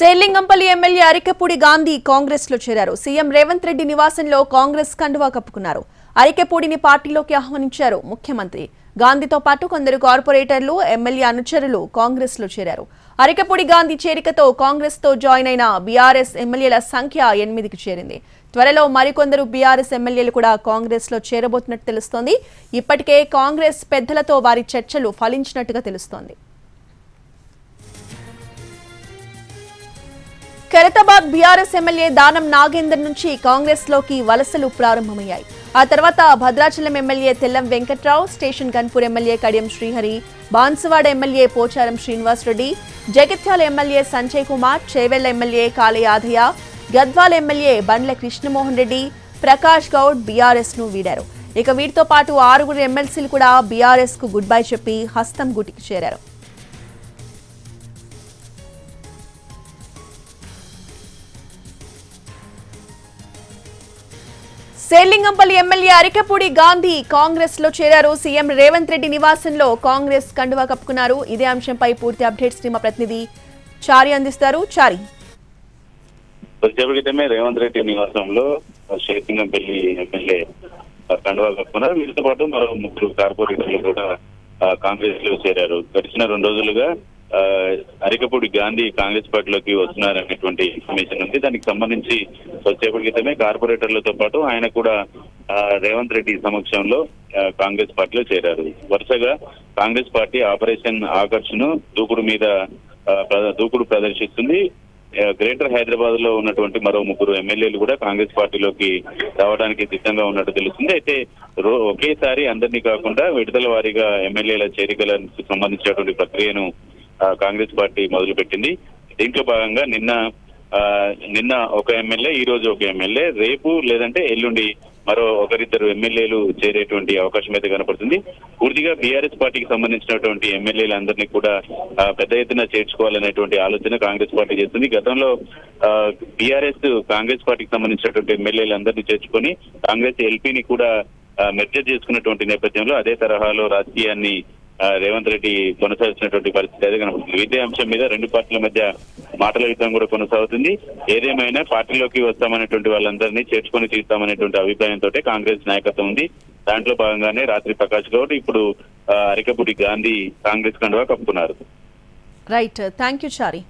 Serilingampally MLA Arikepudi Gandhi Congress లో చేరారు. CM Revanth Reddy నివాసంలో కాంగ్రెస్ కండువా కప్పుకున్నారు. అరికెపూడిని పార్టీలోకి ఆహ్వానించారు ముఖ్యమంత్రి. గాంధీతో పాటు కొందరు కార్పొరేటర్లు, ఎమ్మెల్యే అనుచరులు కాంగ్రెస్ లో చేరారు. అరికెపూడి గాంధీ చేరికతో కాంగ్రెస్ తో జాయిన్ అయిన బీఆర్ఎస్ ఎమ్మెల్యేల సంఖ్య 8కి చేరింది. త్వరలో మరికొందరు బీఆర్ఎస్ ఎమ్మెల్యేలు కూడా కాంగ్రెస్ లో చేరబోతున్నట్టు తెలుస్తోంది. ఇప్పటికే కాంగ్రెస్ పెద్దలతో వారి చర్చలు ఫలించినట్టుగా తెలుస్తోంది. ఖైరతాబాద్ బీఆర్ఎస్ ఎమ్మెల్యే దానం నాగేందర్ నుంచి కాంగ్రెస్ లోకి వలసలు ప్రారంభమయ్యాయి. ఆ తర్వాత Bhadrachalam MLA Tellam Venkatrao, station Ghanpur MLA Kadiyam Srihari, Banswada MLA Pocharam Srinivasareddy, Jagtial MLA Sanjay Kumar, Chevella MLA Kale Yadaiah, Gadwal MLA Bandla Krishnamohan Reddy, Prakash Goud BRS ను వీడారు. ఇక వీటితో పాటు 6 ఎమ్మెల్సీలు కూడా బీఆర్ఎస్ కు గుడ్ బై చెప్పి హస్తం గుటికి చేరారు. సేలింగంపల్లి ఎమ్మెల్యే అరికెపూడి గాంధీ కాంగ్రెస్ లో చేరారు. సీఎం రేవంత్ రెడ్డి నివాసంలో కాంగ్రెస్ కండువా కప్పుకున్నారు. ఇదే అంశంపై పూర్తి అప్డేట్స్ మా ప్రతినిధి చారి అందిస్తారు. చారి, కొద్దిసేపటిమే రేవంత్ రెడ్డి నివాసంలో సేలింగంపల్లి ఎమ్మెల్యే కండువా కప్పుకున్నారు. వీరితో పాటు మరో 3 కార్పొరేటర్లు కూడా కాంగ్రెస్ లో చేరారు. గడిచిన 2 రోజులుగా అరికెపూడి గాంధీ కాంగ్రెస్ పార్టీలోకి వస్తున్నారనేటువంటి ఇన్ఫర్మేషన్ ఉంది. దానికి సంబంధించి వచ్చేపటి క్రితమే కార్పొరేటర్లతో పాటు ఆయన కూడా రేవంత్ రెడ్డి సమక్షంలో కాంగ్రెస్ పార్టీలో చేరారు. వరుసగా కాంగ్రెస్ పార్టీ ఆపరేషన్ ఆకర్షణ దూకుడు ప్రదర్శిస్తుంది. గ్రేటర్ హైదరాబాద్ లో ఉన్నటువంటి మరో 3 ఎమ్మెల్యేలు కూడా కాంగ్రెస్ పార్టీలోకి రావడానికి సిద్ధంగా ఉన్నట్టు తెలుస్తుంది. అయితే ఒకేసారి అందరినీ కాకుండా విడతల వారీగా ఎమ్మెల్యేల చేరికలకు సంబంధించినటువంటి ప్రక్రియను కాంగ్రెస్ పార్టీ మొదలుపెట్టింది. దీంట్లో భాగంగా నిన్న ఒక ఎమ్మెల్యే, ఈ రోజు ఒక ఎమ్మెల్యే, రేపు లేదంటే ఎల్లుండి మరో 1-2 ఎమ్మెల్యేలు చేరేటువంటి అవకాశం అయితే కనపడుతుంది. పూర్తిగా బీఆర్ఎస్ పార్టీకి సంబంధించినటువంటి ఎమ్మెల్యేలందరినీ కూడా పెద్ద ఎత్తున చేర్చుకోవాలనేటువంటి ఆలోచన కాంగ్రెస్ పార్టీ చేస్తుంది. గతంలో బీఆర్ఎస్ కాంగ్రెస్ పార్టీకి సంబంధించినటువంటి ఎమ్మెల్యేలందరినీ చేర్చుకొని కాంగ్రెస్ ఎల్పీని కూడా మెర్జర్ చేసుకున్నటువంటి నేపథ్యంలో అదే తరహాలో రాజకీయాన్ని రేవంత్ రెడ్డి కొనసాగించినటువంటి పరిస్థితి అయితే కనబడుతుంది. ఇదే అంశం మీద 2 పార్టీల మధ్య మాటల యుద్ధం కూడా కొనసాగుతుంది. ఏదేమైనా పార్టీలోకి వస్తామనేటువంటి వాళ్ళందరినీ చేర్చుకొని తీస్తామనేటువంటి అభిప్రాయంతో కాంగ్రెస్ నాయకత్వం ఉంది. దాంట్లో భాగంగానే రాత్రి ప్రకాష్ గౌడ్, ఇప్పుడు అరికెపూడి గాంధీ కాంగ్రెస్ కండువా కప్పుకున్నారు. Right, thank you Chari.